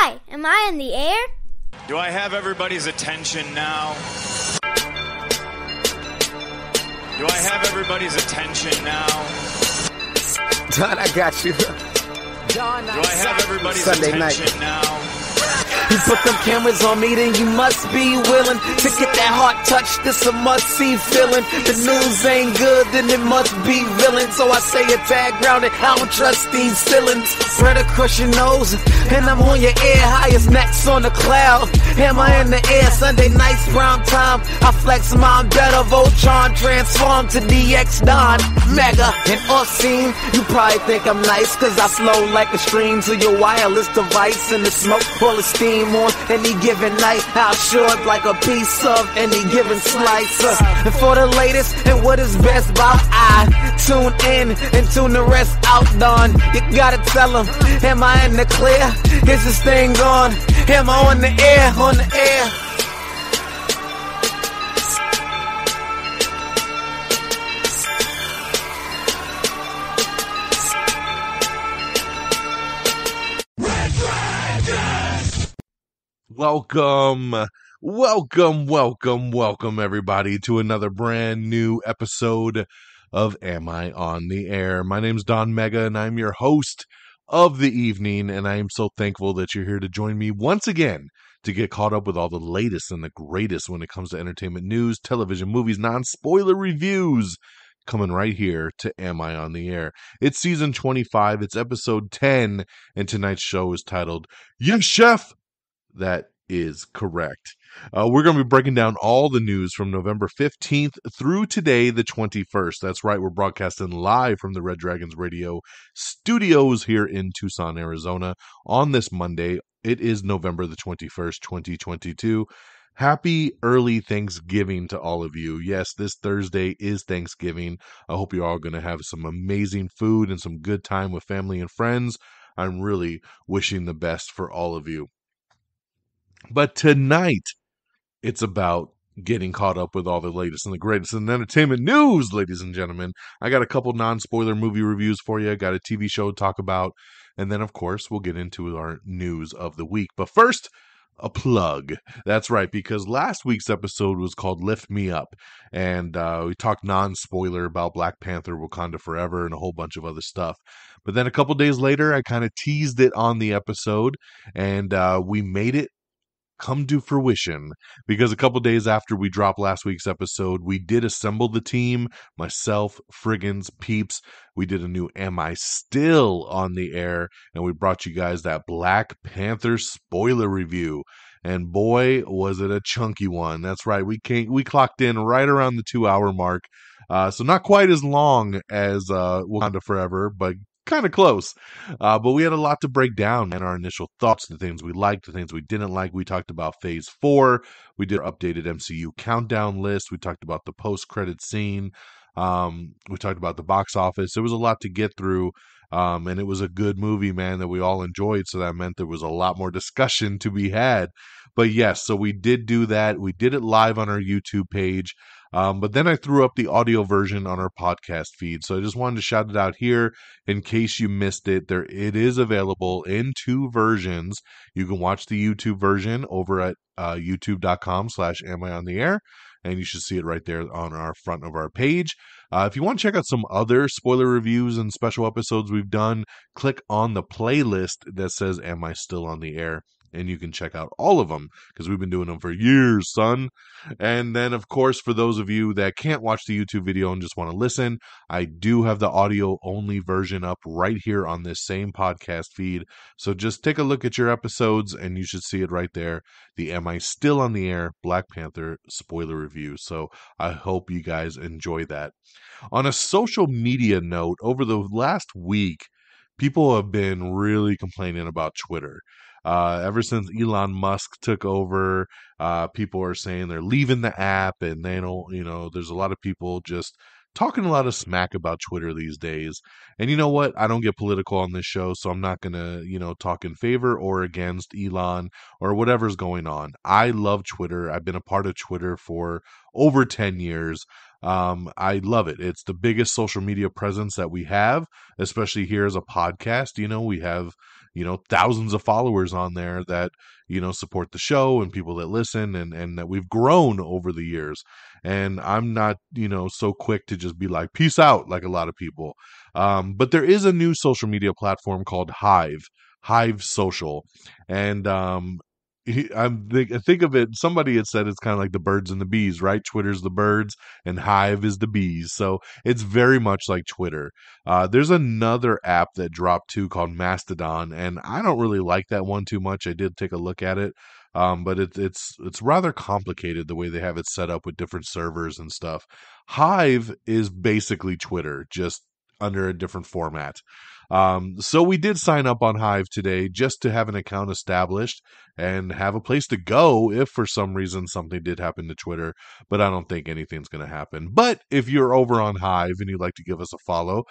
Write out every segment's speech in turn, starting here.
Hi, am I in the air? Do I have everybody's attention now? Do I have everybody's attention now? Don, I got you. Don, do I have everybody's Sunday attention night. now? You put them cameras on me, then you must be willing to get that heart touch. This a must-see feeling. The news ain't good, then it must be villain. So I say a tag grounded, I don't trust these ceilings. Spread across your nose, and I'm on your ear. Highest necks on the cloud. Am I in the air? Sunday nights, prime time. I flex my better. Voltron transform to DX Don Mega. And off scene, you probably think I'm nice, cause I flow like a stream to your wireless device. And the smoke full of steam on any given night. I'll short like a piece of any given slice. And for the latest and what is best about, I tune in and tune the rest out, Don. You gotta tell them, am I in the clear? Is this thing on? Am I on the air? On the air? Welcome, everybody, to another brand new episode of Am I on the Air? My name's DONMEGA, and I'm your host of the evening, and I am so thankful that you're here to join me once again to get caught up with all the latest and the greatest when it comes to entertainment news, television, movies, non-spoiler reviews, coming right here to Am I on the Air? It's season 25, it's episode 10, and tonight's show is titled, Yes, Chef! That is correct. We're going to be breaking down all the news from November 15th through today, the 21st. That's right, we're broadcasting live from the Red Dragons Radio studios here in Tucson, Arizona on this Monday. It is November the 21st, 2022. Happy early Thanksgiving to all of you. Yes, this Thursday is Thanksgiving. I hope you're all going to have some amazing food and some good time with family and friends. I'm really wishing the best for all of you. But tonight, it's about getting caught up with all the latest and the greatest in entertainment news, ladies and gentlemen. I got a couple non-spoiler movie reviews for you. I got a TV show to talk about. And then, of course, we'll get into our news of the week. But first, a plug. That's right, because last week's episode was called Lift Me Up. And we talked non-spoiler about Black Panther, Wakanda Forever, and a whole bunch of other stuff. But then a couple days later, I kind of teased it on the episode. And we made it come to fruition, because a couple days after we dropped last week's episode, we did assemble the team, myself, Friggins, Peeps. We did a new Am I Still on the Air, and we brought you guys that Black Panther spoiler review. And boy, was it a chunky one. That's right, we clocked in right around the 2-hour mark. So not quite as long as Wakanda Forever, but kind of close. But we had a lot to break down, and our initial thoughts, the things we liked, the things we didn't like. We talked about Phase 4. We did our updated MCU countdown list. We talked about the post-credit scene. We talked about the box office. There was a lot to get through, and it was a good movie, man, that we all enjoyed, so that meant there was a lot more discussion to be had. But yes, so we did do that. We did it live on our YouTube page. But then I threw up the audio version on our podcast feed. So I just wanted to shout it out here in case you missed it. It is available in 2 versions. You can watch the YouTube version over at youtube.com/Am I on the Air. And you should see it right there on our front of our page. If you want to check out some other spoiler reviews and special episodes we've done, click on the playlist that says Am I Still on the Air? And you can check out all of them, because we've been doing them for years, son. And then, of course, for those of you that can't watch the YouTube video and just want to listen, I do have the audio-only version up right here on this same podcast feed. So just take a look at your episodes, and you should see it right there. The Am I Still on the Air Black Panther spoiler review. So I hope you guys enjoy that. On a social media note, over the last week, people have been really complaining about Twitter. Ever since Elon Musk took over, people are saying they're leaving the app, and they don't, there's a lot of people just talking a lot of smack about Twitter these days. And you know what? I don't get political on this show, so I'm not going to, talk in favor or against Elon or whatever's going on. I love Twitter. I've been a part of Twitter for over 10 years. I love it. It's the biggest social media presence that we have, especially here as a podcast. We have, thousands of followers on there that, support the show and people that listen and that we've grown over the years. And I'm not, so quick to just be like, peace out, like a lot of people. But there is a new social media platform called Hive Social. And, I think of it, somebody had said it's kind of like the birds and the bees, right? Twitter's the birds and Hive is the bees. So it's very much like Twitter. There's another app that dropped too called Mastodon, and I don't really like that one too much. I did take a look at it, but it's rather complicated the way they have it set up with different servers and stuff. Hive is basically Twitter, just under a different format. So we did sign up on Hive today just to have an account established and have a place to go if for some reason something did happen to Twitter, but I don't think anything's going to happen. But if you're over on Hive and you'd like to give us a follow,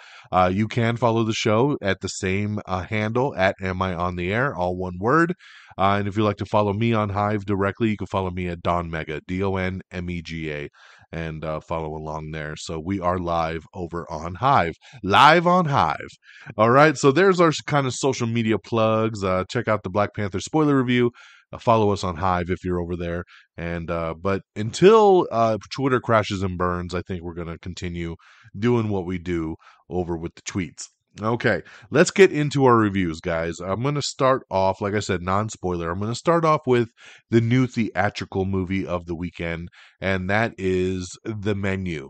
you can follow the show at the same handle at Am I On The Air, all one word. And if you'd like to follow me on Hive directly, you can follow me at DONMEGA, DONMEGA, and follow along there. So we are live over on Hive. Live on Hive. All right, so there's our kind of social media plugs. Check out the Black Panther spoiler review. Follow us on Hive if you're over there. And but until Twitter crashes and burns, I think we're going to continue doing what we do over with the tweets. Okay, let's get into our reviews, guys. I'm going to start off, like I said, non-spoiler. I'm going to start off with the new theatrical movie of the weekend, and that is The Menu.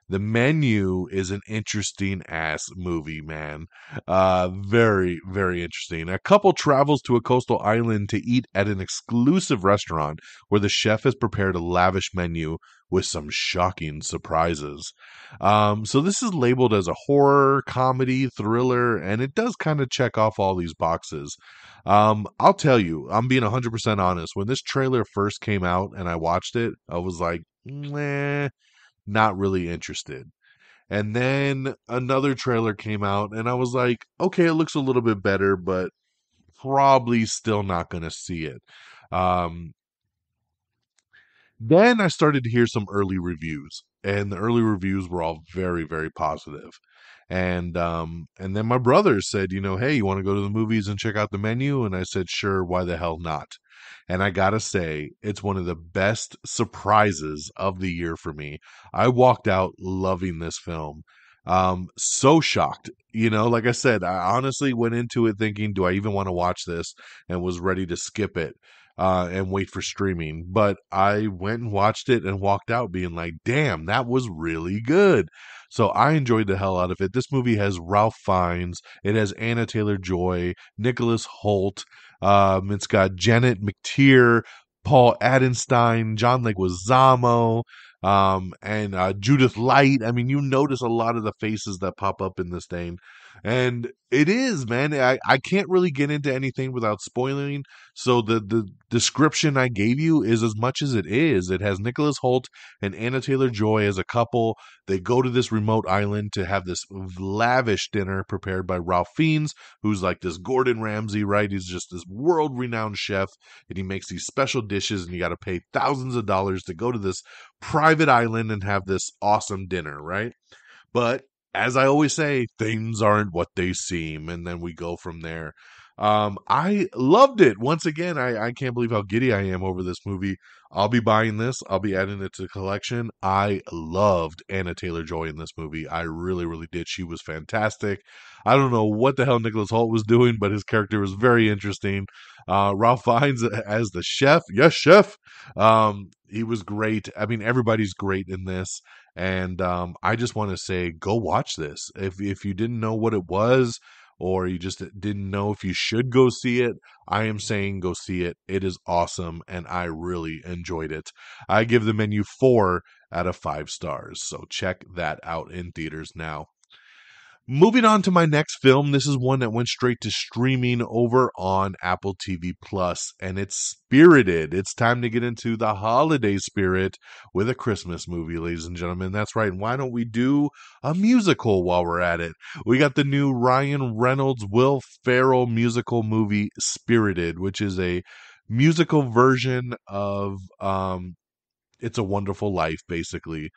The Menu is an interesting ass movie, man. Very, very interesting. A couple travels to a coastal island to eat at an exclusive restaurant where the chef has prepared a lavish menu with some shocking surprises. So this is labeled as a horror, comedy, thriller, and it does kind of check off all these boxes. I'll tell you, I'm being 100% honest. When this trailer first came out and I watched it, I was like, meh, not really interested. And then another trailer came out and I was like, okay, it looks a little bit better, but probably still not going to see it. Then I started to hear some early reviews, and the early reviews were all very, very positive. And then my brother said, hey, you want to go to the movies and check out The Menu? And I said, sure, why the hell not? And I gotta say, it's one of the best surprises of the year for me. I walked out loving this film. So shocked. Like I said, I honestly went into it thinking, do I even want to watch this? And was ready to skip it. And wait for streaming. But I went and watched it and walked out being like, damn, that was really good. So I enjoyed the hell out of it. This movie has Ralph Fiennes. It has Anna Taylor-Joy, Nicholas Hoult. It's got Janet McTeer, Paul Adenstein, John Leguizamo, and Judith Light. I mean, you notice a lot of the faces that pop up in this thing. And it is, man. I can't really get into anything without spoiling. So the description I gave you is as much as it is. It has Nicholas Hoult and Anna Taylor-Joy as a couple. They go to this remote island to have this lavish dinner prepared by Ralph Fiennes, who's like this Gordon Ramsay, right? He's just this world-renowned chef, and he makes these special dishes, and you got to pay thousands of dollars to go to this private island and have this awesome dinner, right? But as I always say, things aren't what they seem, and then we go from there. I loved it. Once again, I can't believe how giddy I am over this movie. I'll be buying this. I'll be adding it to the collection. I loved Anna Taylor-Joy in this movie. I really, really did. She was fantastic. I don't know what the hell Nicholas Hoult was doing, but his character was very interesting. Ralph Fiennes as the chef. Yes, chef. He was great. I mean, everybody's great in this. And I just want to say, go watch this. If you didn't know what it was, or you just didn't know if you should go see it, I am saying go see it. It is awesome, and I really enjoyed it. I give The Menu 4 out of 5 stars, so check that out in theaters now. Moving on to my next film, this is one that went straight to streaming over on Apple TV Plus, and it's Spirited. It's time to get into the holiday spirit with a Christmas movie, ladies and gentlemen. That's right. Why don't we do a musical while we're at it? We got the new Ryan Reynolds, Will Ferrell musical movie Spirited, which is a musical version of It's a Wonderful Life, basically.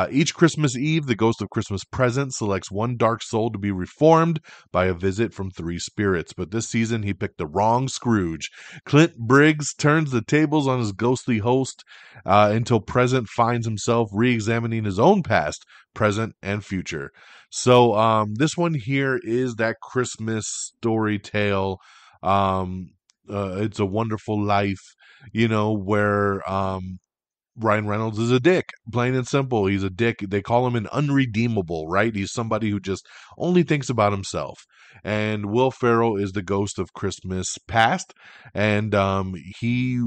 Each Christmas Eve, the Ghost of Christmas Present selects one dark soul to be reformed by a visit from three spirits. But this season, he picked the wrong Scrooge. Clint Briggs turns the tables on his ghostly host until Present finds himself re-examining his own past, present, and future. So this one here is that Christmas story tale. It's a Wonderful Life, where Ryan Reynolds is a dick, plain and simple. He's a dick. They call him an unredeemable, right? He's somebody who just only thinks about himself. And Will Ferrell is the ghost of Christmas past, and he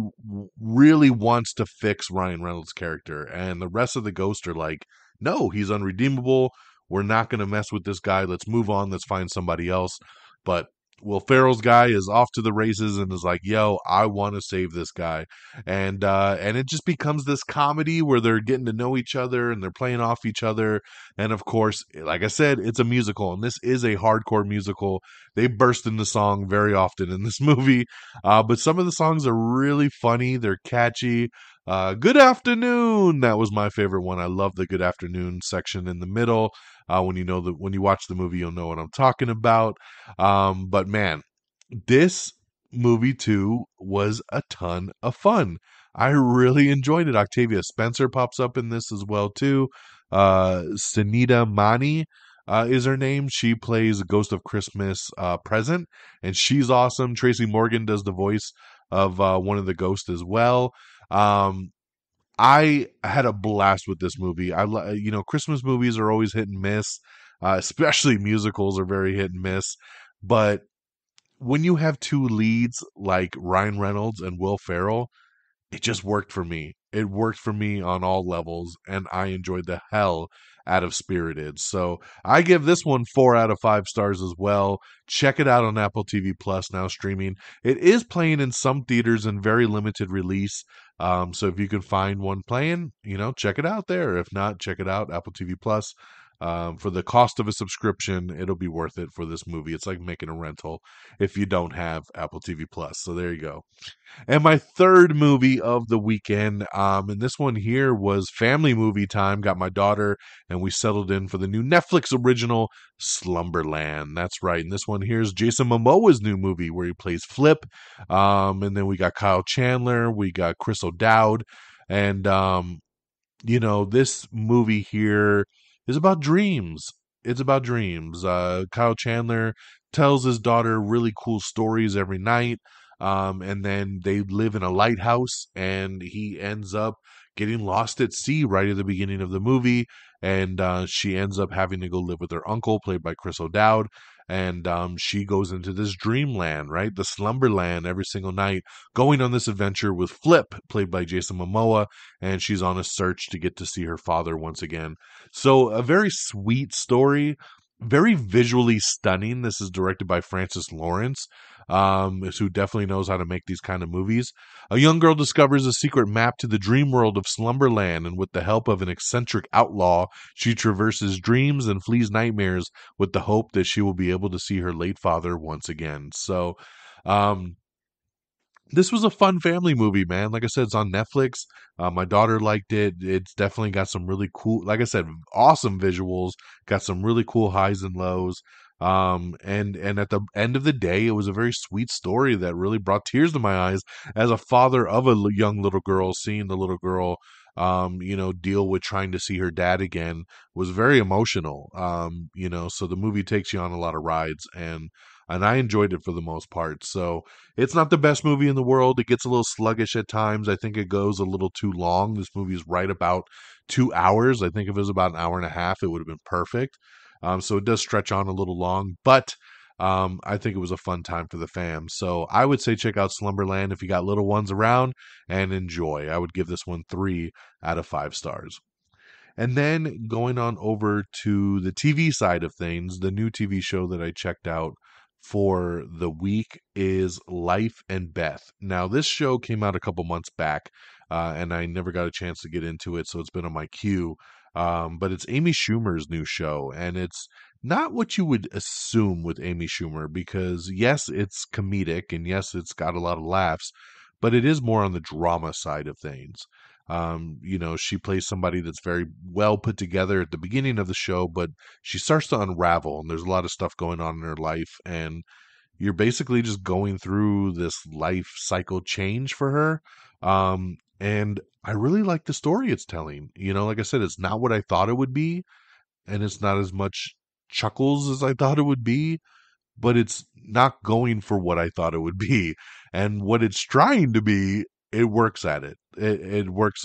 really wants to fix Ryan Reynolds' character. And the rest of the ghosts are like, no, he's unredeemable. We're not going to mess with this guy. Let's move on. Let's find somebody else. But Will Ferrell's guy is off to the races and is like, yo, I want to save this guy. And it just becomes this comedy where they're getting to know each other and they're playing off each other. And of course, like I said, it's a musical, and this is a hardcore musical. They burst into song very often in this movie. But some of the songs are really funny. They're catchy. Good Afternoon. That was my favorite one. I love the Good Afternoon section in the middle. When you watch the movie, you'll know what I'm talking about. But man, this movie too was a ton of fun. I really enjoyed it. Octavia Spencer pops up in this as well too. Sunita Mani is her name. She plays Ghost of Christmas Present, and she's awesome. Tracy Morgan does the voice of one of the ghosts as well. I had a blast with this movie. Christmas movies are always hit and miss, especially musicals are very hit and miss. But when you have two leads like Ryan Reynolds and Will Ferrell, it just worked for me. It worked for me on all levels, and I enjoyed the hell out of Spirited. So I give this one 4 out of 5 stars as well. Check it out on Apple TV Plus, now streaming. It is playing in some theaters in very limited release. So if you can find one playing, check it out there. If not, check it out, Apple TV Plus. For the cost of a subscription, it'll be worth it for this movie. It's like making a rental if you don't have Apple TV Plus. So there you go. And my third movie of the weekend, and this one here was family movie time. Got my daughter, and we settled in for the new Netflix original, Slumberland. That's right. And this one here is Jason Momoa's new movie where he plays Flip. And then we got Kyle Chandler, we got Chris O'Dowd, and this movie here is about dreams. It's about dreams. Kyle Chandler tells his daughter really cool stories every night. And then they live in a lighthouse, and he ends up getting lost at sea right at the beginning of the movie. And she ends up having to go live with her uncle, played by Chris O'Dowd. And she goes into this dreamland, right? The Slumberland every single night, going on this adventure with Flip, played by Jason Momoa. And she's on a search to get to see her father once again. So a very sweet story, very visually stunning. This is directed by Francis Lawrence, who definitely knows how to make these kind of movies. A young girl discovers a secret map to the dream world of Slumberland, and with the help of an eccentric outlaw, she traverses dreams and flees nightmares with the hope that she will be able to see her late father once again. So, this was a fun family movie, man. Like I said, it's on Netflix. My daughter liked it. It's definitely got some really cool, like I said, awesome visuals. Got some really cool highs and lows. And at the end of the day, it was a very sweet story that really brought tears to my eyes as a father of a young little girl. Seeing the little girl, deal with trying to see her dad again was very emotional. So the movie takes you on a lot of rides, and I enjoyed it for the most part. So it's not the best movie in the world. It gets a little sluggish at times. I think it goes a little too long. This movie is right about 2 hours. I think if it was about an hour and a half, it would have been perfect. So it does stretch on a little long, but I think it was a fun time for the fam. So I would say check out Slumberland if you got little ones around, and enjoy. I would give this one 3 out of 5 stars. And then going on over to the TV side of things, the new TV show that I checked out for the week is Life and Beth. Now, this show came out a couple months back, and I never got a chance to get into it, so it's been on my queue. But it's Amy Schumer's new show, and it's not what you would assume with Amy Schumer, because yes, it's comedic, and yes, it's got a lot of laughs, but it is more on the drama side of things. She plays somebody that's very well put together at the beginning of the show, but she starts to unravel, and there's a lot of stuff going on in her life, and you're basically just going through this life cycle change for her. And I really like the story it's telling. Like I said, it's not what I thought it would be, and it's not as much chuckles as I thought it would be, but it's not going for what I thought it would be. And what it's trying to be, it works at it. It works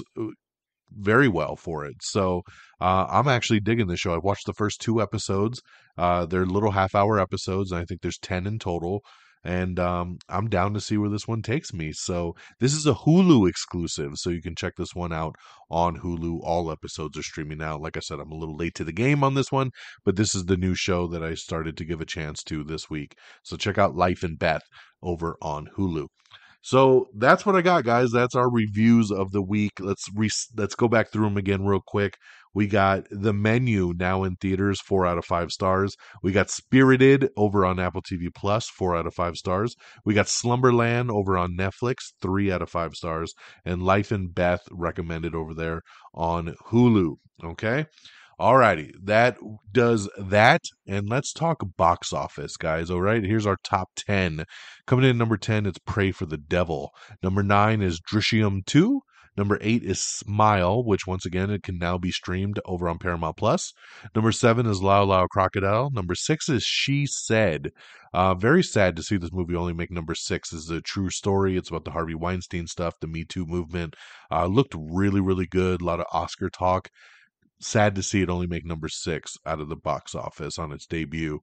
very well for it. So I'm actually digging this show. I've watched the first 2 episodes. They're little half-hour episodes, and I think there's 10 in total. And I'm down to see where this one takes me. So this is a Hulu exclusive, so you can check this one out on Hulu. All episodes are streaming out. Like I said, I'm a little late to the game on this one, but this is the new show that I started to give a chance to this week. So check out Life and Beth over on Hulu. So that's what I got, guys. That's our reviews of the week. Let's go back through them again real quick. We got The Menu now in theaters, 4 out of 5 stars. We got Spirited over on Apple TV Plus, 4 out of 5 stars. We got Slumberland over on Netflix, 3 out of 5 stars. And Life and Beth recommended over there on Hulu. Okay? Alrighty, that does that, and let's talk box office, guys. All right, here's our top 10. Coming in at number 10, it's Pray for the Devil. Number 9 is Drishium 2. Number 8 is Smile, which once again it can now be streamed over on Paramount Plus. Number 7 is Lao Lao Crocodile. Number 6 is She Said. Very sad to see this movie only make number 6. This is a true story. It's about the Harvey Weinstein stuff, the Me Too movement. Looked really, really good. A lot of Oscar talk. Sad to see it only make number 6 out of the box office on its debut.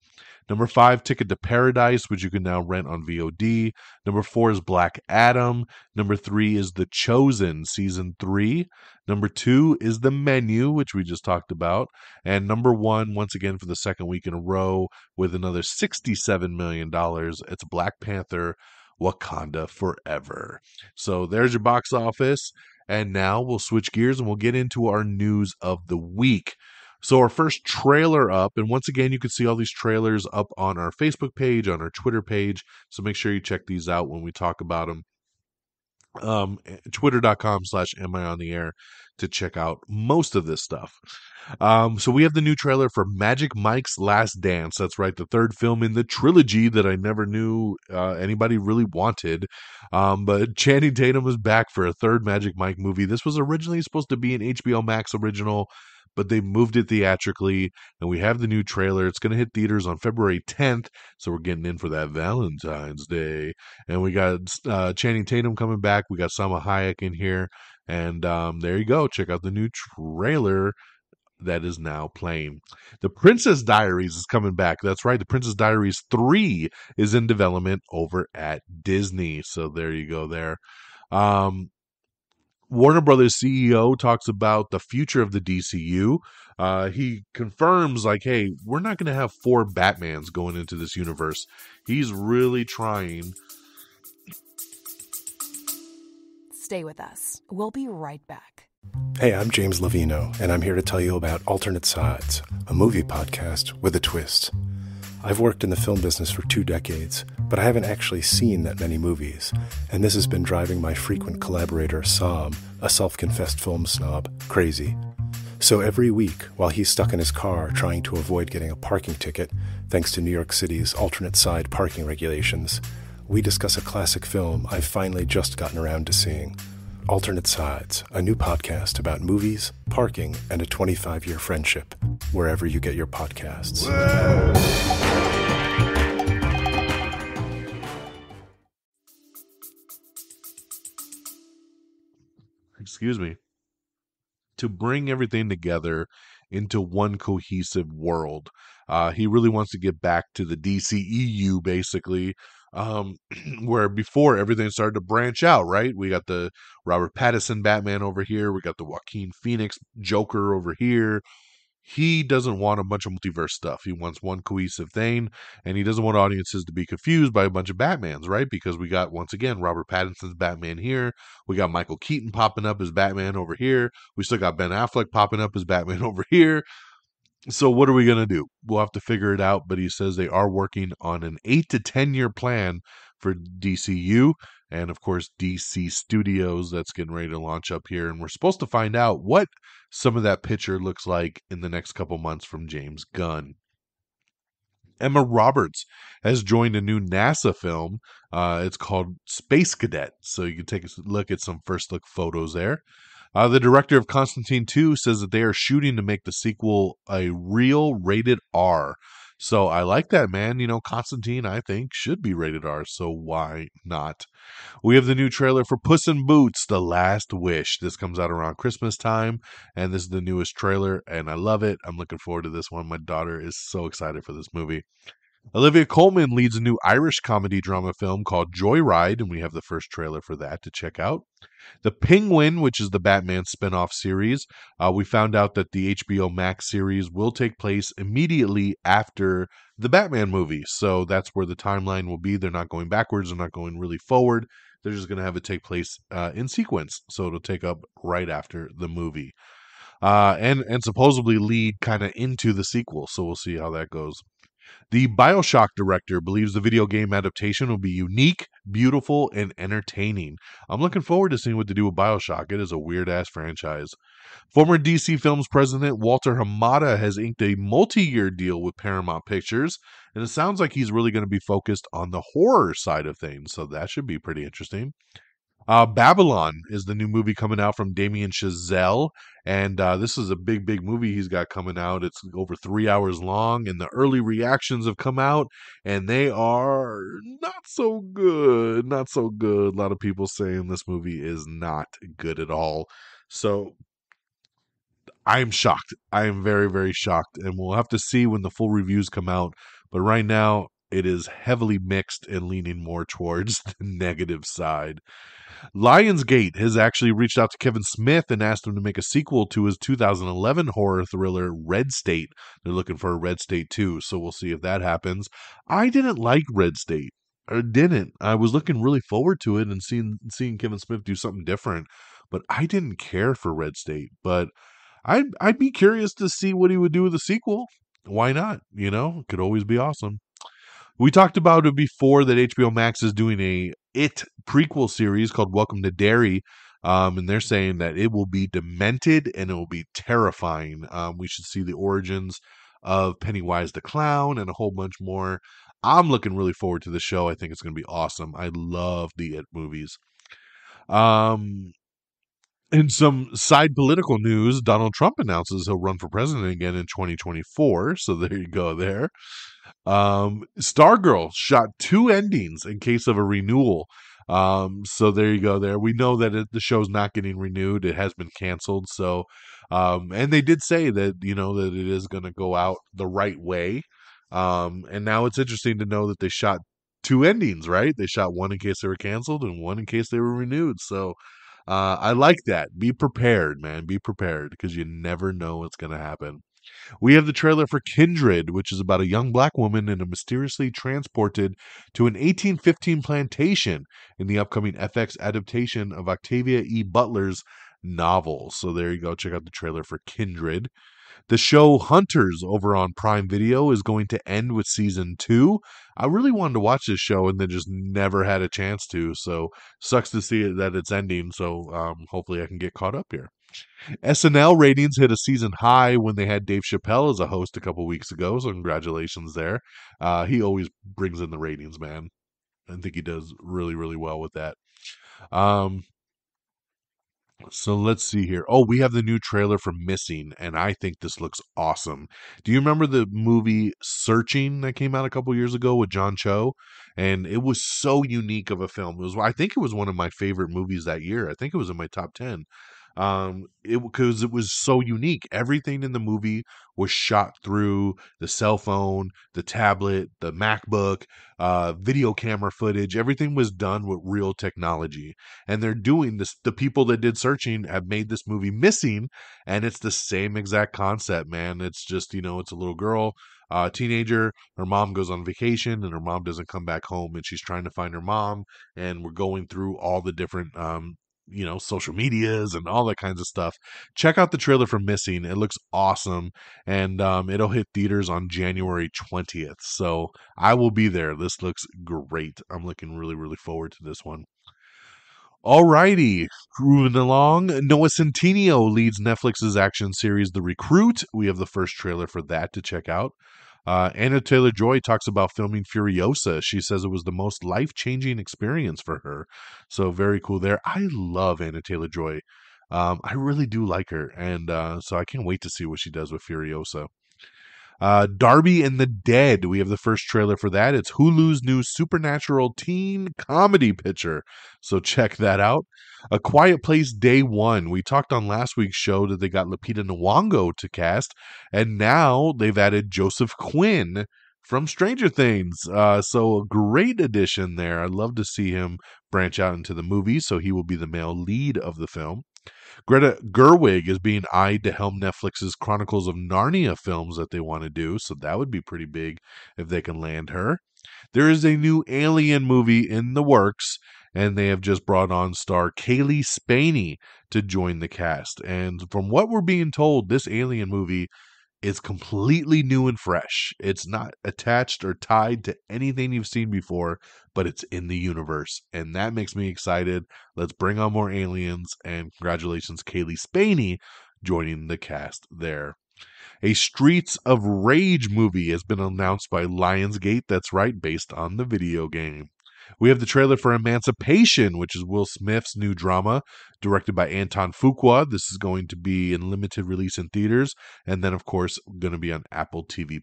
Number 5, Ticket to Paradise, which you can now rent on VOD. Number 4 is Black Adam. Number 3 is The Chosen, Season 3. Number 2 is The Menu, which we just talked about. And number 1, once again for the second week in a row, with another $67 million, it's Black Panther, Wakanda Forever. So there's your box office. And now we'll switch gears and we'll get into our news of the week. So our first trailer up, and once again, you can see all these trailers up on our Facebook page, on our Twitter page. So make sure you check these out when we talk about them. Twitter.com/Am I on the Air to check out most of this stuff. So we have the new trailer for Magic Mike's Last Dance. That's right, the third film in the trilogy that I never knew anybody really wanted. But Channing Tatum is back for a third Magic Mike movie. This was originally supposed to be an HBO Max original, but they moved it theatrically, and we have the new trailer. It's going to hit theaters on February 10th, so we're getting in for that Valentine's Day. And we got Channing Tatum coming back. We got Salma Hayek in here, and there you go. Check out the new trailer that is now playing. The Princess Diaries is coming back. That's right. The Princess Diaries 3 is in development over at Disney. So there you go there. Warner Brothers CEO talks about the future of the DCU. He confirms, like, hey, we're not going to have 4 Batmans going into this universe. He's really trying. Stay with us. We'll be right back. Hey, I'm James Lovino, and I'm here to tell you about Alternate Sides, a movie podcast with a twist. I've worked in the film business for 2 decades, but I haven't actually seen that many movies, and this has been driving my frequent collaborator, Sam, a self-confessed film snob, crazy. So every week, while he's stuck in his car trying to avoid getting a parking ticket, thanks to New York City's alternate side parking regulations, we discuss a classic film I've finally just gotten around to seeing. Alternate Sides, a new podcast about movies, parking, and a 25-year friendship, wherever you get your podcasts. Excuse me. To bring everything together into one cohesive world. He really wants to get back to the DCEU, basically, where before everything started to branch out, right? We got the Robert Pattinson Batman over here. We got the Joaquin Phoenix Joker over here. He doesn't want a bunch of multiverse stuff. He wants one cohesive thing, and he doesn't want audiences to be confused by a bunch of Batmans, right? Because we got, once again, Robert Pattinson's Batman here. We got Michael Keaton popping up as Batman over here. We still got Ben Affleck popping up as Batman over here. So what are we going to do? We'll have to figure it out, but he says they are working on an 8 to 10 year plan for DCU and, of course, DC Studios that's getting ready to launch up here. And we're supposed to find out what some of that picture looks like in the next couple months from James Gunn. Emma Roberts has joined a new NASA film. It's called Space Cadet. So you can take a look at some first look photos there. The director of Constantine 2 says that they are shooting to make the sequel a real rated R. So I like that, man. You know, Constantine, I think, should be rated R. So why not? We have the new trailer for Puss in Boots, The Last Wish. This comes out around Christmas time, and this is the newest trailer, and I love it. I'm looking forward to this one. My daughter is so excited for this movie. Olivia Colman leads a new Irish comedy drama film called Joyride, and we have the first trailer for that to check out. The Penguin, which is the Batman spinoff series, we found out that the HBO Max series will take place immediately after the Batman movie. So that's where the timeline will be. They're not going backwards. They're not going really forward. They're just going to have it take place in sequence. So it'll take up right after the movie. And supposedly lead kind of into the sequel. So we'll see how that goes. The BioShock director believes the video game adaptation will be unique, beautiful, and entertaining. I'm looking forward to seeing what to do with BioShock. It is a weird-ass franchise. Former DC Films president Walter Hamada has inked a multi-year deal with Paramount Pictures, and it sounds like he's really going to be focused on the horror side of things, so that should be pretty interesting. Babylon is the new movie coming out from Damien Chazelle, and this is a big movie he's got coming out. It's over 3 hours long, and the early reactions have come out, and they are not so good. Not so good. A lot of people saying this movie is not good at all. So I'm shocked. I am very, very shocked, and we'll have to see when the full reviews come out. But right now, it is heavily mixed and leaning more towards the negative side. Lionsgate has actually reached out to Kevin Smith and asked him to make a sequel to his 2011 horror thriller Red State. They're looking for a Red State 2, so we'll see if that happens. I didn't like Red State. I didn't. I was looking really forward to it and seeing Kevin Smith do something different, but I didn't care for Red State. But I'd be curious to see what he would do with the sequel. Why not? You know, it could always be awesome. We talked about it before that HBO Max is doing a It prequel series called Welcome to Derry, and they're saying that it will be demented and it will be terrifying. We should see the origins of Pennywise the Clown and a whole bunch more. I'm looking really forward to the show. I think it's going to be awesome. I love the It movies. In some side political news, Donald Trump announces he'll run for president again in 2024. So there you go there. Stargirl shot 2 endings in case of a renewal. So there you go there. We know that the show's not getting renewed. It has been canceled. So, and they did say that, you know, that it is going to go out the right way. And now it's interesting to know that they shot 2 endings, right? They shot one in case they were canceled and one in case they were renewed. So, I like that. Be prepared, man. Be prepared because you never know what's going to happen. We have the trailer for Kindred, which is about a young black woman and mysteriously transported to an 1815 plantation in the upcoming FX adaptation of Octavia E. Butler's novel. So there you go. Check out the trailer for Kindred. The show Hunters over on Prime Video is going to end with season 2. I really wanted to watch this show and then just never had a chance to. So sucks to see that it's ending. So hopefully I can get caught up here. SNL ratings hit a season high when they had Dave Chappelle as a host a couple weeks ago. So congratulations there. He always brings in the ratings, man. I think he does really, really well with that. So let's see here. Oh, we have the new trailer for Missing, and I think this looks awesome. Do you remember the movie Searching that came out a couple years ago with John Cho? And it was so unique of a film. I think it was one of my favorite movies that year. I think it was in my top 10. Because it was so unique. Everything in the movie was shot through the cell phone, the tablet, the MacBook, video camera footage. Everything was done with real technology. And they're doing this. The people that did Searching have made this movie Missing, and it's the same exact concept, man. It's just, you know, it's a little girl, teenager. Her mom goes on vacation, and her mom doesn't come back home, and she's trying to find her mom. And we're going through all the different social medias and all that kinds of stuff. Check out the trailer for Missing. It looks awesome, and it'll hit theaters on January 20th. So I will be there. This looks great. I'm looking really, really forward to this one. Alrighty, moving along. Noah Centineo leads Netflix's action series The Recruit. We have the first trailer for that to check out. Anna Taylor-Joy talks about filming Furiosa. She says it was the most life-changing experience for her. So very cool there. I love Anna Taylor-Joy. I really do like her, and so I can't wait to see what she does with Furiosa. Darby and the Dead. We have the first trailer for that. It's Hulu's new supernatural teen comedy picture. So check that out. A Quiet Place Day One. We talked on last week's show that they got Lupita Nyong'o to cast, and now they've added Joseph Quinn from Stranger Things. So a great addition there. I'd love to see him branch out into the movie, so he will be the male lead of the film. Greta Gerwig is being eyed to helm Netflix's Chronicles of Narnia films that they want to do, so that would be pretty big if they can land her. There is a new Alien movie in the works, and they have just brought on star Kaylee Spaney to join the cast. And from what we're being told, this Alien movie is completely new and fresh. It's not attached or tied to anything you've seen before, but it's in the universe, and that makes me excited. Let's bring on more aliens, and congratulations, Kaylee Spaney, joining the cast there. A Streets of Rage movie has been announced by Lionsgate. That's right, based on the video game. We have the trailer for Emancipation, which is Will Smith's new drama, directed by Anton Fuqua. This is going to be in limited release in theaters, and then, of course, going to be on Apple TV+.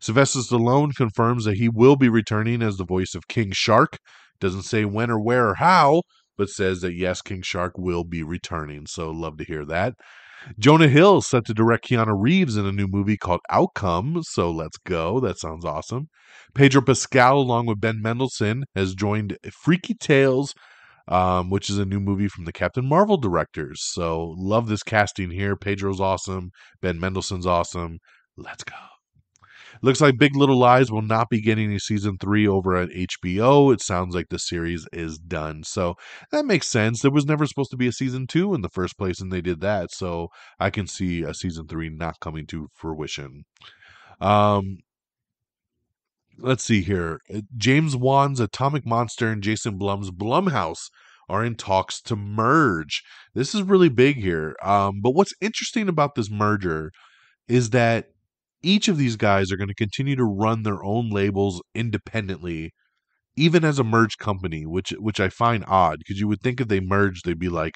Sylvester Stallone confirms that he will be returning as the voice of King Shark. Doesn't say when or where or how, but says that, yes, King Shark will be returning, so love to hear that. Jonah Hill is set to direct Keanu Reeves in a new movie called Outcome, so let's go. That sounds awesome. Pedro Pascal, along with Ben Mendelsohn, has joined Freaky Tales, which is a new movie from the Captain Marvel directors. So love this casting here. Pedro's awesome. Ben Mendelsohn's awesome. Let's go. Looks like Big Little Lies will not be getting a season 3 over at HBO. It sounds like the series is done. So that makes sense. There was never supposed to be a season 2 in the first place, and they did that. So I can see a season 3 not coming to fruition. Let's see here. James Wan's Atomic Monster and Jason Blum's Blumhouse are in talks to merge. This is really big here. But what's interesting about this merger is that each of these guys are going to continue to run their own labels independently, even as a merged company, which I find odd, because you would think if they merged, they'd be like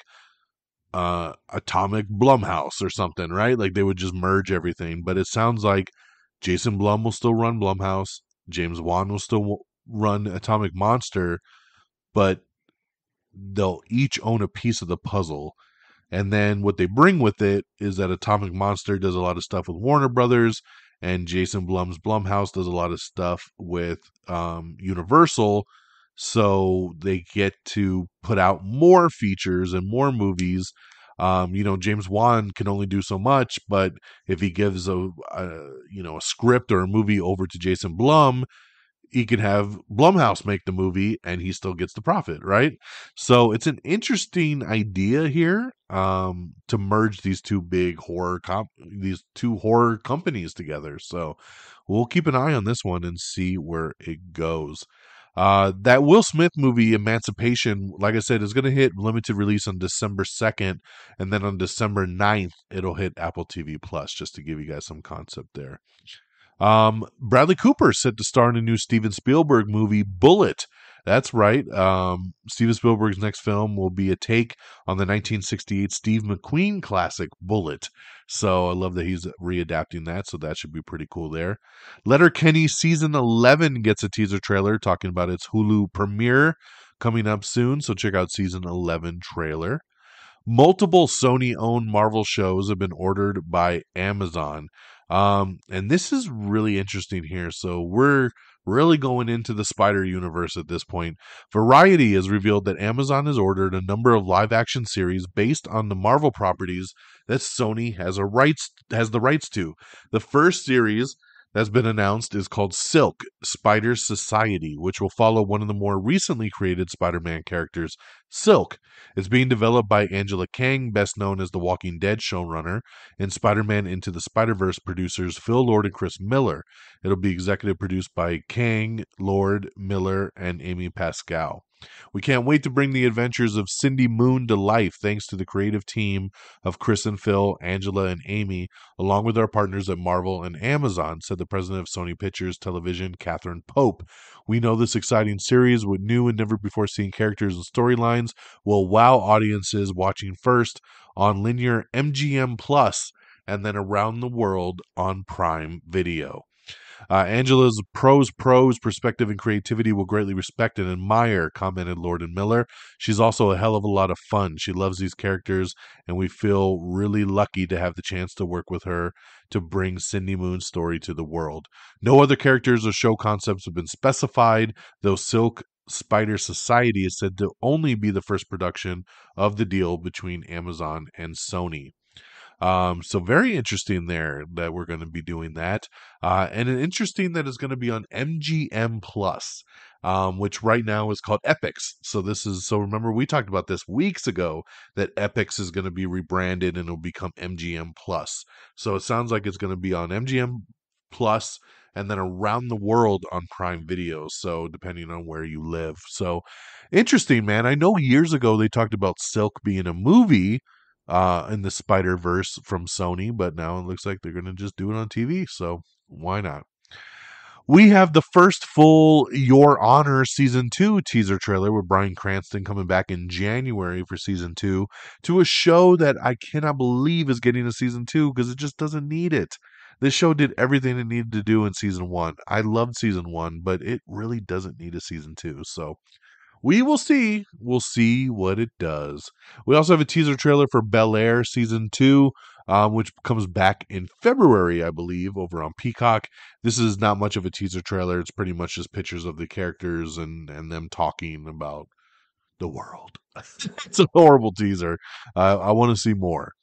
Atomic Blumhouse or something, right? Like they would just merge everything. But it sounds like Jason Blum will still run Blumhouse, James Wan will still run Atomic Monster, but they'll each own a piece of the puzzle. And then what they bring with it is that Atomic Monster does a lot of stuff with Warner Brothers, and Jason Blum's Blumhouse does a lot of stuff with Universal. So they get to put out more features and more movies. James Wan can only do so much, but if he gives a script or a movie over to Jason Blum, he could have Blumhouse make the movie and he still gets the profit, right? So it's an interesting idea here to merge these two big horror companies together. So we'll keep an eye on this one and see where it goes. That Will Smith movie, Emancipation, like I said, is going to hit limited release on December 2nd, and then on December 9th, it'll hit Apple TV+, just to give you guys some concept there. Bradley Cooper is set to star in a new Steven Spielberg movie, Bullet. That's right. Steven Spielberg's next film will be a take on the 1968 Steve McQueen classic, Bullet. So I love that he's readapting that, so that should be pretty cool there. Letterkenny Season 11 gets a teaser trailer talking about its Hulu premiere coming up soon, so check out Season 11 trailer. Multiple Sony-owned Marvel shows have been ordered by Amazon. And this is really interesting here. So we're really going into the Spider Universe at this point. Variety has revealed that Amazon has ordered a number of live-action series based on the Marvel properties that Sony has the rights to. The first series that's been announced is called Silk, Spider Society, which will follow one of the more recently created Spider-Man characters, Silk. It's being developed by Angela Kang, best known as the Walking Dead showrunner, and Spider-Man Into the Spider-Verse producers Phil Lord and Chris Miller. It'll be executive produced by Kang, Lord, Miller, and Amy Pascal. We can't wait to bring the adventures of Cindy Moon to life thanks to the creative team of Chris and Phil, Angela, and Amy, along with our partners at Marvel and Amazon, said the president of Sony Pictures Television, Catherine Pope. We know this exciting series with new and never-before-seen characters and storylines will wow audiences watching first on linear MGM Plus and then around the world on Prime Video. Angela's prose, perspective, and creativity will greatly respect and admire, commented Lord and Miller. She's also a hell of a lot of fun. She loves these characters, and we feel really lucky to have the chance to work with her to bring Cindy Moon's story to the world. No other characters or show concepts have been specified, though Silk Spider Society is said to only be the first production of the deal between Amazon and Sony. So very interesting there that we're going to be doing that. And interesting that it's going to be on MGM Plus, which right now is called Epix. So remember we talked about this weeks ago that Epix is going to be rebranded and it'll become MGM Plus. So it sounds like it's going to be on MGM Plus and then around the world on Prime Video. So depending on where you live. So interesting, man. I know years ago they talked about Silk being a movie in the Spider-Verse from Sony, but now it looks like they're going to just do it on TV, so why not? We have the first full Your Honor Season 2 teaser trailer with Bryan Cranston coming back in January for Season 2 to a show that I cannot believe is getting a Season 2 because it just doesn't need it. This show did everything it needed to do in Season 1. I loved Season 1, but it really doesn't need a Season 2, so we will see. We'll see what it does. We also have a teaser trailer for Bel-Air Season 2, which comes back in February, I believe, over on Peacock. This is not much of a teaser trailer. It's pretty much just pictures of the characters and them talking about the world. It's a horrible teaser. I want to see more.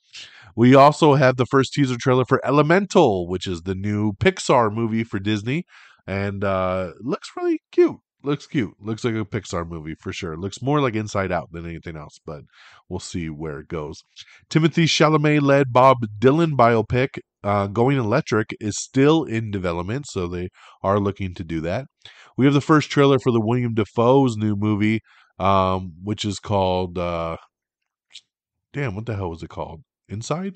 We also have the first teaser trailer for Elemental, which is the new Pixar movie for Disney. And looks really cute. Looks cute. Looks like a Pixar movie for sure. Looks more like Inside Out than anything else, but we'll see where it goes. Timothy Chalamet-led Bob Dylan biopic, Going Electric, is still in development, so they are looking to do that. We have the first trailer for the William Dafoe's new movie, which is called, what the hell was it called? Inside?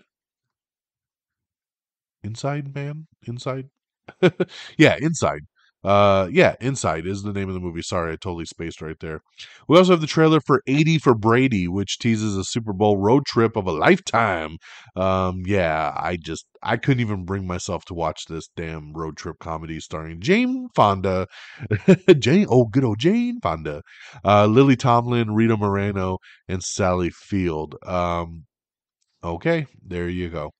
Inside Man? Inside? Yeah, Inside. Inside is the name of the movie. Sorry, I totally spaced right there. We also have the trailer for 80 for Brady, which teases a Super Bowl road trip of a lifetime. I couldn't even bring myself to watch this damn road trip comedy starring Jane Fonda. Good old Jane Fonda. Lily Tomlin, Rita Moreno, and Sally Field. Okay, there you go.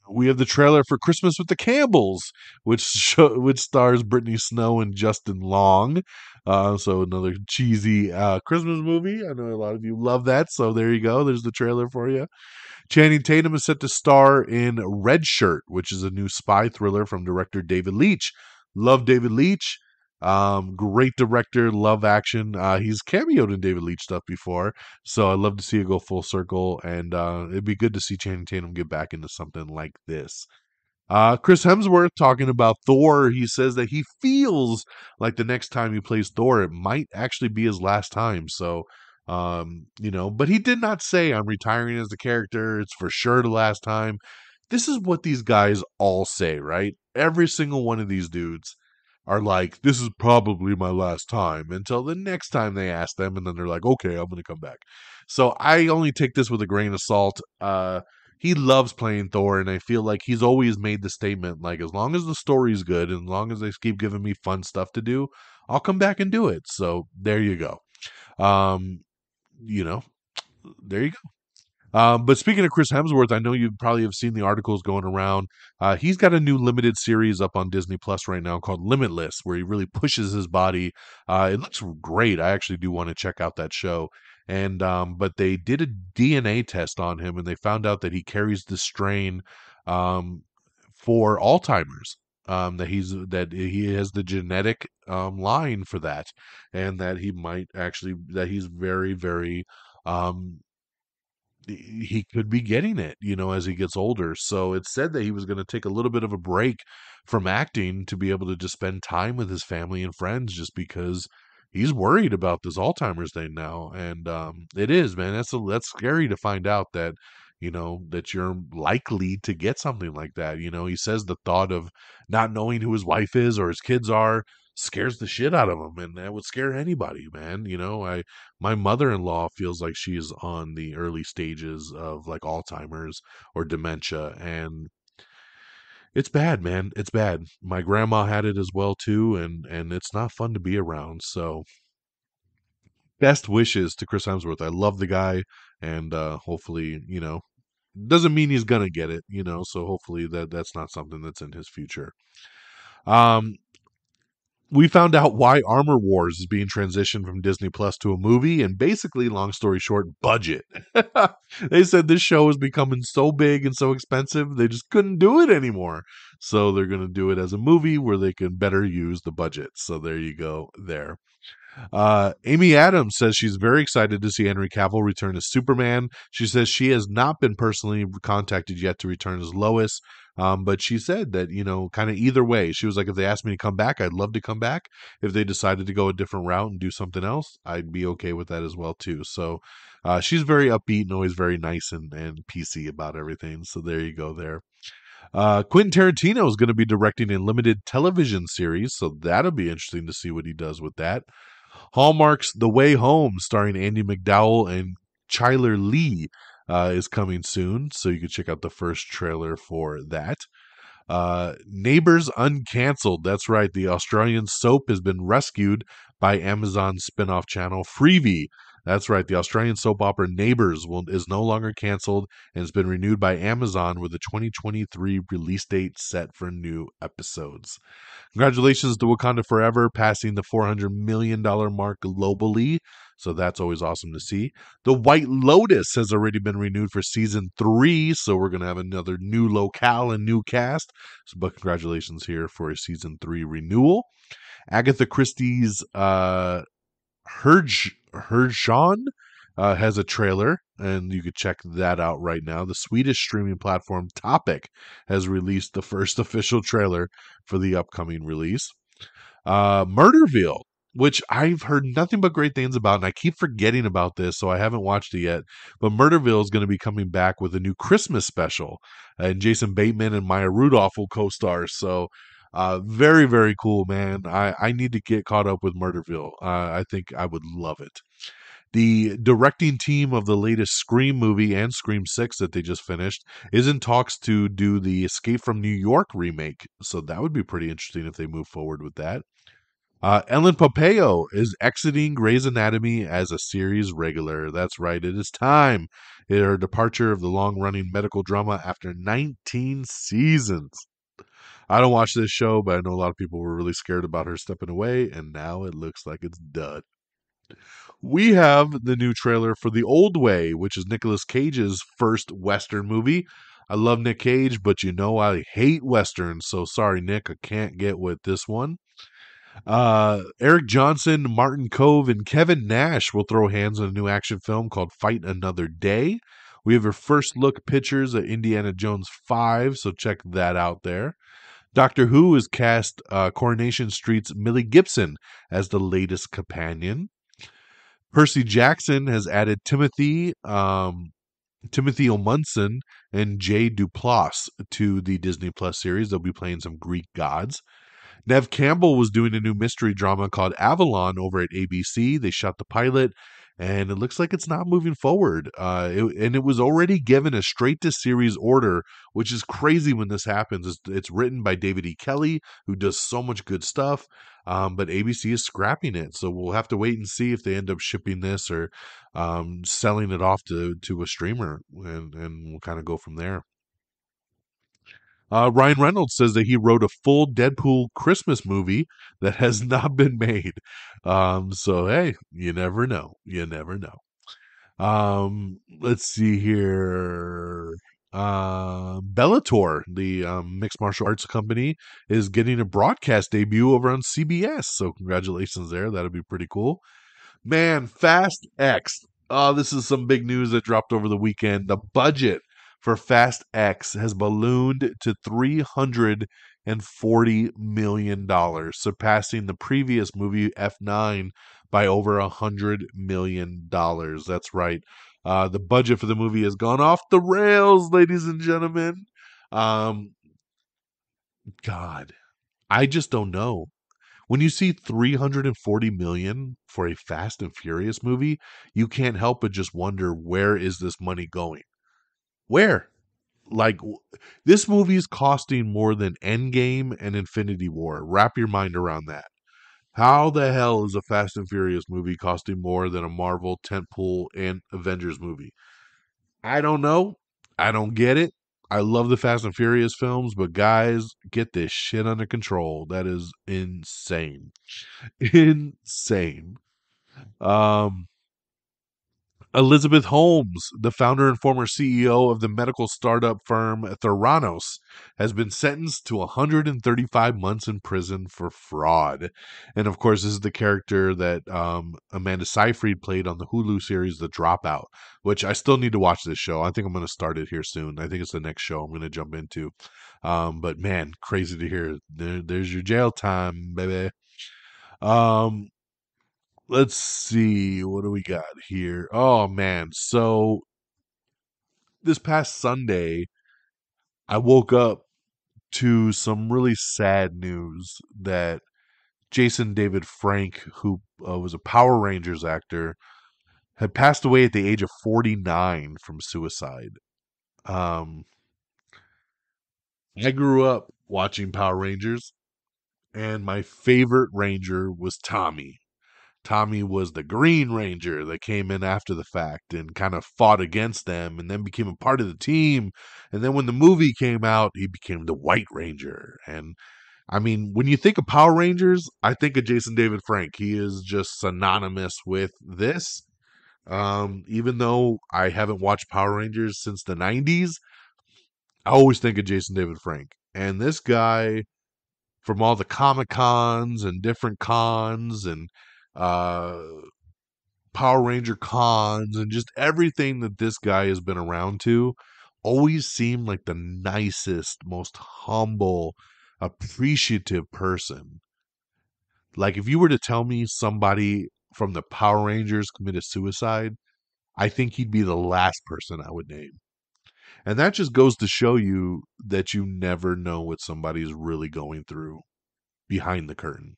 We have the trailer for Christmas with the Campbells, which stars Brittany Snow and Justin Long. So another cheesy Christmas movie. I know a lot of you love that. So there you go. There's the trailer for you. Channing Tatum is set to star in Red Shirt, which is a new spy thriller from director David Leitch. Love David Leitch. Great director, love action. He's cameoed in David Leitch stuff before, so I'd love to see it go full circle, and it'd be good to see Channing Tatum get back into something like this. Chris Hemsworth talking about Thor. He says that he feels like the next time he plays Thor, it might actually be his last time. So, but he did not say I'm retiring as the character. It's for sure the last time. This is what these guys all say, right? Every single one of these dudes are like, this is probably my last time until the next time they ask them. And then they're like, okay, I'm going to come back. So I only take this with a grain of salt. He loves playing Thor. And I feel like he's always made the statement, like, as long as the story's good and as long as they keep giving me fun stuff to do, I'll come back and do it. So there you go. There you go. But speaking of Chris Hemsworth, I know you probably have seen the articles going around. He's got a new limited series up on Disney Plus right now called Limitless, where he really pushes his body. It looks great. I actually do want to check out that show. And but they did a DNA test on him, and they found out that he carries the strain for Alzheimer's. That he has the genetic line for that, and that he's very, very he could be getting it, as he gets older. So it said that he was going to take a little bit of a break from acting to be able to just spend time with his family and friends, just because he's worried about this Alzheimer's thing now. And it is, man, that's scary to find out that, that you're likely to get something like that. He says the thought of not knowing who his wife is or his kids are scares the shit out of him, and that would scare anybody, man. My mother-in-law feels like she's on the early stages of like Alzheimer's or dementia, and it's bad, man. It's bad. My grandma had it as well too, and it's not fun to be around. So best wishes to Chris Hemsworth. I love the guy, and hopefully, doesn't mean he's gonna get it, so hopefully that's not something that's in his future. We found out why Armor Wars is being transitioned from Disney Plus to a movie, and basically, long story short, budget. They said this show is becoming so big and so expensive, they just couldn't do it anymore. So they're going to do it as a movie where they can better use the budget. So there you go there. Amy Adams says she's very excited to see Henry Cavill return as Superman. She says she has not been personally contacted yet to return as Lois, but she said that, kind of either way. She was like, if they asked me to come back, I'd love to come back. If they decided to go a different route and do something else, I'd be okay with that as well, too. So she's very upbeat and always very nice and PC about everything. So there you go there. Quentin Tarantino is going to be directing a limited television series, so that'll be interesting to see what he does with that. Hallmark's The Way Home, starring Andy McDowell and Chyler Lee, is coming soon, so you can check out the first trailer for that. Neighbours Uncancelled, that's right, the Australian soap has been rescued by Amazon's spin-off channel Freevee. That's right, the Australian soap opera Neighbours is no longer cancelled and has been renewed by Amazon with a 2023 release date set for new episodes. Congratulations to Wakanda Forever, passing the $400 million mark globally. So that's always awesome to see. The White Lotus has already been renewed for season 3. So we're going to have another new locale and new cast. But congratulations here for a season 3 renewal. Agatha Christie's Herjön has a trailer, and you could check that out right now. The Swedish streaming platform Topic has released the first official trailer for the upcoming release. Murderville, which I've heard nothing but great things about, and I keep forgetting about this, so I haven't watched it yet. But Murderville is going to be coming back with a new Christmas special, and Jason Bateman and Maya Rudolph will co-star. So very, very cool, man. I need to get caught up with Murderville. I think I would love it. The directing team of the latest Scream movie and Scream 6 that they just finished is in talks to do the Escape from New York remake. So that would be pretty interesting if they move forward with that. Ellen Pompeo is exiting Grey's Anatomy as a series regular. That's right, it is time. Her departure of the long-running medical drama after 19 seasons. I don't watch this show, but I know a lot of people were really scared about her stepping away, and now it looks like it's done. We have the new trailer for The Old Way, which is Nicolas Cage's first Western movie. I love Nick Cage, but I hate Westerns, so sorry, Nick, I can't get with this one. Eric Johnson, Martin Kove, and Kevin Nash will throw hands on a new action film called Fight Another Day. We have our first look pictures of Indiana Jones 5, so check that out there. Doctor Who has cast Coronation Street's Millie Gibson as the latest companion. Percy Jackson has added Timothy Omundson and Jay Duplass to the Disney Plus series. They'll be playing some Greek gods. Nev Campbell was doing a new mystery drama called Avalon over at ABC. They shot the pilot, and it looks like it's not moving forward. It was already given a straight-to-series order, which is crazy when this happens. It's written by David E. Kelley, who does so much good stuff, but ABC is scrapping it. So we'll have to wait and see if they end up shipping this or selling it off to a streamer, and we'll kind of go from there. Ryan Reynolds says that he wrote a full Deadpool Christmas movie that has not been made. So, hey, you never know. You never know. Let's see here. Bellator, the mixed martial arts company, is getting a broadcast debut over on CBS. So congratulations there. That'll be pretty cool. Man, Fast X. Oh, this is some big news that dropped over the weekend. The budget for Fast X has ballooned to $340 million, surpassing the previous movie F9 by over $100 million. That's right. The budget for the movie has gone off the rails, ladies and gentlemen. God, I just don't know. When you see 340 million for a Fast and Furious movie, you can't help but just wonder, where is this money going? Where? Like, this movie is costing more than Endgame and Infinity War. Wrap your mind around that. How the hell is a Fast and Furious movie costing more than a Marvel tentpole and Avengers movie? I don't know. I don't get it. I love the Fast and Furious films, but guys, get this shit under control. That is insane. Insane. Um, Elizabeth Holmes, the founder and former CEO of the medical startup firm Theranos, has been sentenced to 135 months in prison for fraud. And of course, this is the character that Amanda Seyfried played on the Hulu series The Dropout, which I still need to watch this show. I think I'm going to start it here soon. I think it's the next show I'm going to jump into. But man, crazy to hear. There's your jail time, baby. Let's see, what do we got here? Oh man, so this past Sunday, I woke up to some really sad news that Jason David Frank, who was a Power Rangers actor, had passed away at the age of 49 from suicide. I grew up watching Power Rangers, and my favorite Ranger was Tommy. Tommy was the Green Ranger that came in after the fact and kind of fought against them and then became a part of the team. And then when the movie came out, he became the White Ranger. And I mean, when you think of Power Rangers, I think of Jason David Frank. He is just synonymous with this. Even though I haven't watched Power Rangers since the 90s, I always think of Jason David Frank. And this guy, from all the Comic Cons and different cons and uh Power Ranger cons and just everything that this guy has been around to, always seemed like the nicest, most humble, appreciative person. Like, if you were to tell me somebody from the Power Rangers committed suicide, I think he'd be the last person I would name. And that just goes to show you that you never know what somebody's really going through behind the curtain.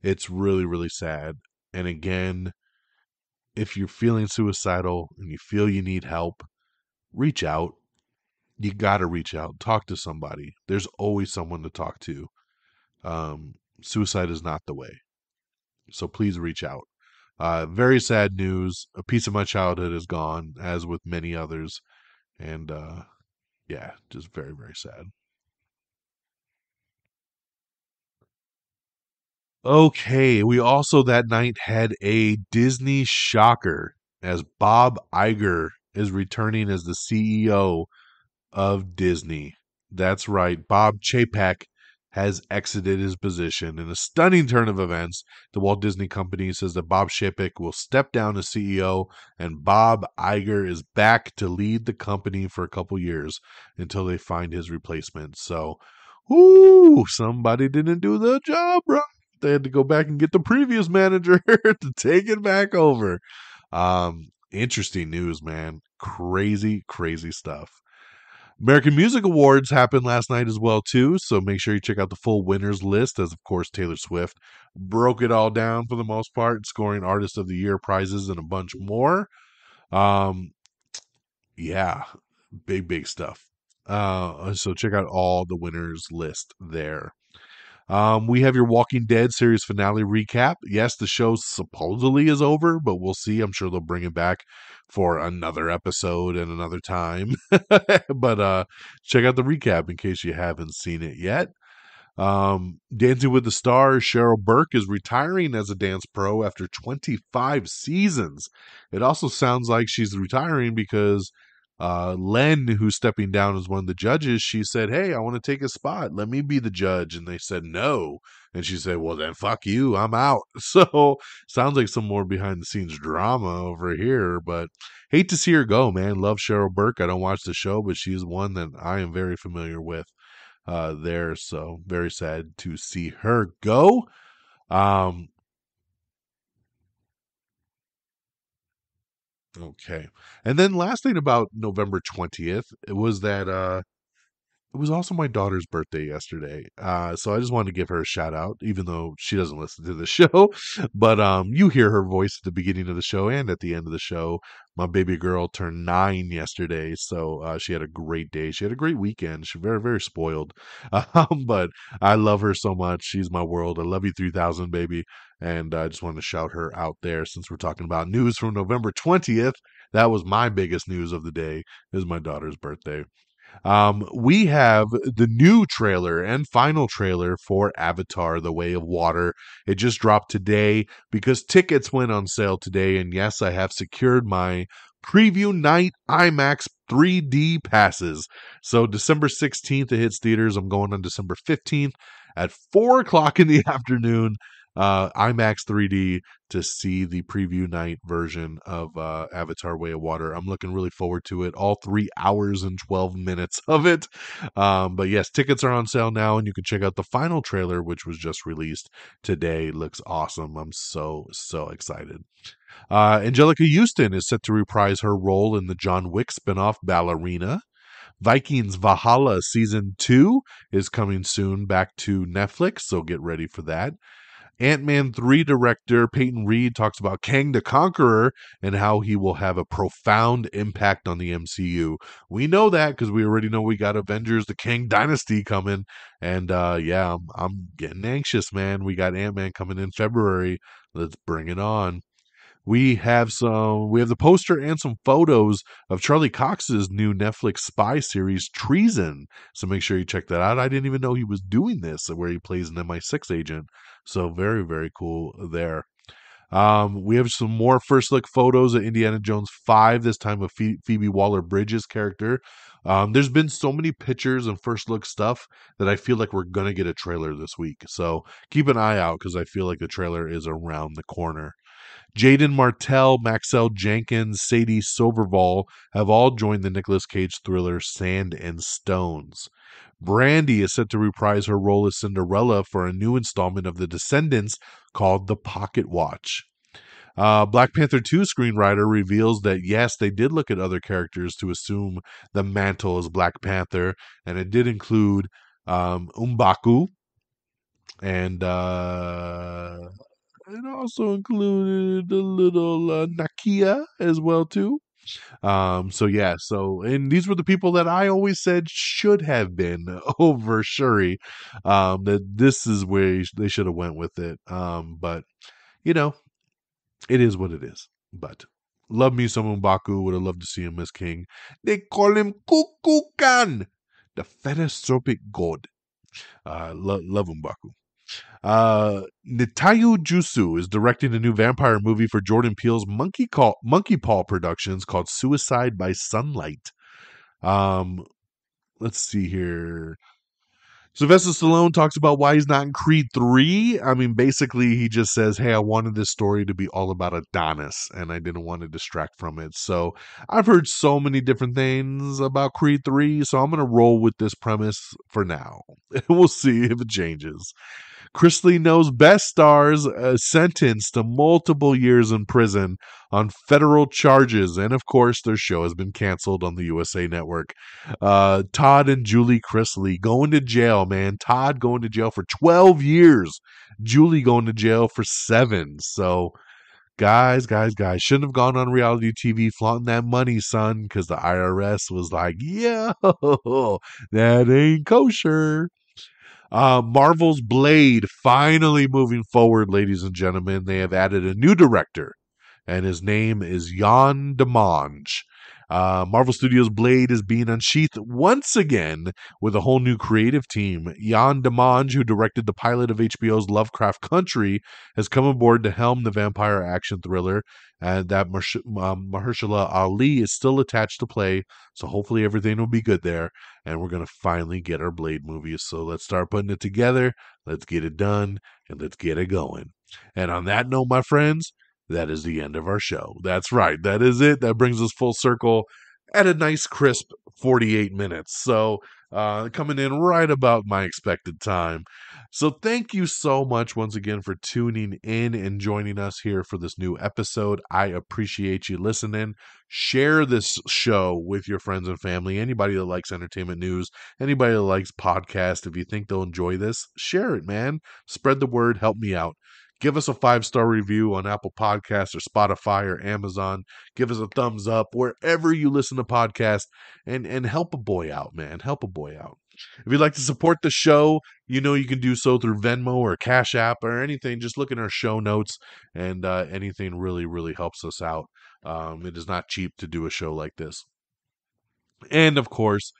It's really, really sad. And again, if you're feeling suicidal and you feel you need help, reach out. You got to reach out. Talk to somebody. There's always someone to talk to. Suicide is not the way. So please reach out. Very sad news. A piece of my childhood is gone, as with many others. And yeah, just very, very sad. Okay, we also that night had a Disney shocker as Bob Iger is returning as the CEO of Disney. That's right, Bob Chapek has exited his position. In a stunning turn of events, the Walt Disney Company says that Bob Chapek will step down as CEO and Bob Iger is back to lead the company for a couple years until they find his replacement. So, somebody didn't do the job right. They had to go back and get the previous manager to take it back over. Interesting news, man. Crazy, crazy stuff. American Music Awards happened last night as well, too. So make sure you check out the full winners list, as of course Taylor Swift broke it all down for the most part, scoring Artist of the Year prizes and a bunch more. Yeah, big stuff. So check out all the winners list there. We have your Walking Dead series finale recap. Yes, the show supposedly is over, but we'll see. I'm sure they'll bring it back for another episode and another time. But check out the recap in case you haven't seen it yet. Dancing with the Stars, Cheryl Burke is retiring as a dance pro after 25 seasons. It also sounds like she's retiring because Len, who's stepping down as one of the judges, she said, "Hey, I want to take a spot. Let me be the judge." And they said no. And she said, "Well, then fuck you. I'm out." So sounds like some more behind the scenes drama over here, but hate to see her go, man. Love Cheryl Burke. I don't watch the show, but she's one that I am very familiar with there. So very sad to see her go. Okay. And then last thing about November 20th, it was that it was also my daughter's birthday yesterday. So I just wanted to give her a shout out, even though she doesn't listen to the show. But you hear her voice at the beginning of the show and at the end of the show. My baby girl turned 9 yesterday, so she had a great day. She had a great weekend. She's very, very spoiled. But I love her so much. She's my world. I love you 3000, baby. And I just wanted to shout her out there since we're talking about news from November 20th. That was my biggest news of the day, is my daughter's birthday. We have the new trailer and final trailer for Avatar: The Way of Water. It just dropped today because tickets went on sale today. And yes, I have secured my preview night IMAX 3D passes. So December 16th, it hits theaters. I'm going on December 15th at 4 o'clock in the afternoon. IMAX 3D to see the preview night version of Avatar: Way of Water. I'm looking really forward to it. All 3 hours and 12 minutes of it. But yes, tickets are on sale now, and you can check out the final trailer, which was just released today. Looks awesome. I'm so excited. Angelica Houston is set to reprise her role in the John Wick spinoff Ballerina. Vikings Valhalla Season 2 is coming soon back to Netflix, so get ready for that. Ant-Man 3 director Peyton Reed talks about Kang the Conqueror and how he will have a profound impact on the MCU. We know that because we already know we got Avengers, the Kang Dynasty coming. And yeah, I'm getting anxious, man. We got Ant-Man coming in February. Let's bring it on. We have the poster and some photos of Charlie Cox's new Netflix spy series Treason. So make sure you check that out. I didn't even know he was doing this, where he plays an MI6 agent. So very, very cool there. We have some more first look photos of Indiana Jones 5, this time of Phoebe Waller-Bridge's character. There's been so many pictures and first look stuff that I feel like we're going to get a trailer this week. So keep an eye out because I feel like the trailer is around the corner. Jaden Martell, Maxell Jenkins, Sadie Silverval have all joined the Nicolas Cage thriller Sand and Stones. Brandy is set to reprise her role as Cinderella for a new installment of The Descendants called The Pocket Watch. Black Panther 2 screenwriter reveals that yes, they did look at other characters to assume the mantle as Black Panther, and it did include M'Baku, and it also included a little Nakia as well too. And these were the people that I always said should have been over Shuri. That this is where they should have went with it. But you know, it is what it is. But love me some M'Baku. Would have loved to see him as king. They call him Kukulkan, the Phenostropic god. Love M'Baku. Nitayu Jusu is directing a new vampire movie for Jordan Peele's Monkey Paw Productions called Suicide by Sunlight. Let's see here. Sylvester Stallone talks about why he's not in Creed 3. I mean, basically, he just says, hey, I wanted this story to be all about Adonis, and I didn't want to distract from it. So I've heard so many different things about Creed 3, so I'm going to roll with this premise for now. We'll see if it changes. Chrisley Knows Best stars sentenced to multiple years in prison on federal charges, and of course their show has been canceled on the USA Network. Todd and Julie Chrisley going to jail, man. Todd going to jail for 12 years. Julie going to jail for 7. So guys, shouldn't have gone on reality TV flaunting that money, son, because the IRS was like, yo, that ain't kosher. Marvel's Blade finally moving forward, ladies and gentlemen. They have added a new director, and his name is Jan Demange. Marvel Studios' Blade is being unsheathed once again with a whole new creative team. Jan Demange, who directed the pilot of HBO's Lovecraft Country, has come aboard to helm the vampire action thriller, and that Mahershala Ali is still attached to play, so hopefully everything will be good there, and we're going to finally get our Blade movies. So let's start putting it together, let's get it done, and let's get it going. And on that note, my friends, that is the end of our show. That's right, that is it. That brings us full circle at a nice crisp 48 minutes. So coming in right about my expected time. So thank you so much once again for tuning in and joining us here for this new episode. I appreciate you listening. Share this show with your friends and family. Anybody that likes entertainment news, anybody that likes podcasts, if you think they'll enjoy this, share it, man. Spread the word. Help me out. Give us a 5-star review on Apple Podcasts or Spotify or Amazon. Give us a thumbs up wherever you listen to podcasts, and help a boy out, man. Help a boy out. If you'd like to support the show, you can do so through Venmo or Cashapp or anything. Just look in our show notes, and anything really, really helps us out. It is not cheap to do a show like this. And of course,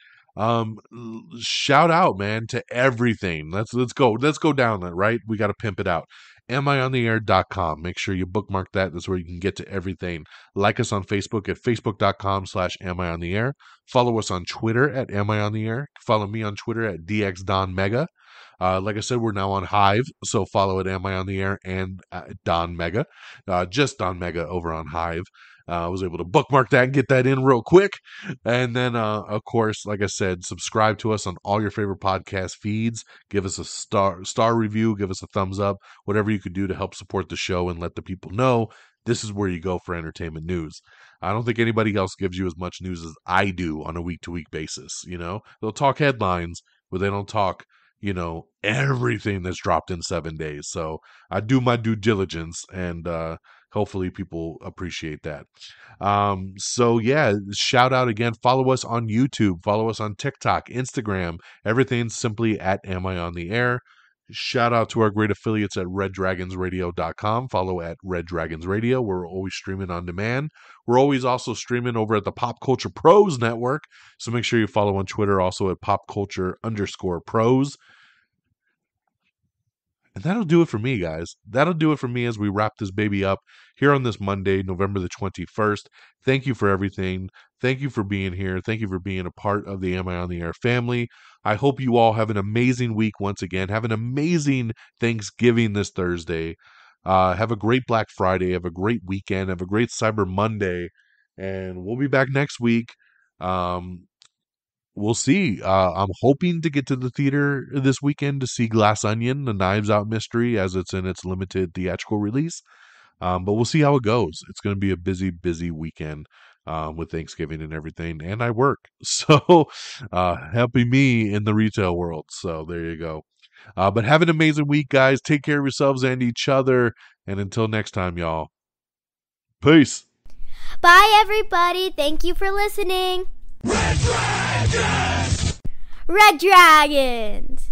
shout out, man, to everything. Let's go down that, right? We got to pimp it out. amiontheair.com. Make sure you bookmark that. That's where you can get to everything. Like us on Facebook at facebook.com/amiontheair. Follow us on Twitter at amiontheair. Follow me on Twitter at DXDonMega. Like I said, we're now on Hive, so follow at Am I on the Air and DONMEGA. Just DONMEGA over on Hive. I was able to bookmark that and get that in real quick. And then, of course, like I said, subscribe to us on all your favorite podcast feeds. Give us a star review. Give us a thumbs up. Whatever you could do to help support the show and let the people know this is where you go for entertainment news. I don't think anybody else gives you as much news as I do on a week-to-week basis. They'll talk headlines, but they don't talk everything that's dropped in 7 days. So I do my due diligence, and hopefully people appreciate that. So yeah, shout out again. Follow us on YouTube. Follow us on TikTok, Instagram. Everything's simply at Am I on the Air. Shout out to our great affiliates at reddragonsradio.com. Follow at Red Dragons Radio. We're always streaming on demand. We're always also streaming over at the Pop Culture Pros Network. So make sure you follow on Twitter also at popculture_pros. And that'll do it for me, guys. That'll do it for me as we wrap this baby up here on this Monday, November the 21st. Thank you for everything. Thank you for being here. Thank you for being a part of the Am I on the Air family. I hope you all have an amazing week once again. Have an amazing Thanksgiving this Thursday. Have a great Black Friday. Have a great weekend. Have a great Cyber Monday. And we'll be back next week. We'll see. I'm hoping to get to the theater this weekend to see Glass Onion, the Knives Out mystery, as it's in its limited theatrical release. But we'll see how it goes. It's going to be a busy, busy weekend with Thanksgiving and everything. And I work. So helping me in the retail world. So there you go. But have an amazing week, guys. Take care of yourselves and each other. And until next time, y'all. Peace. Bye, everybody. Thank you for listening. Red Dragons! Red Dragons!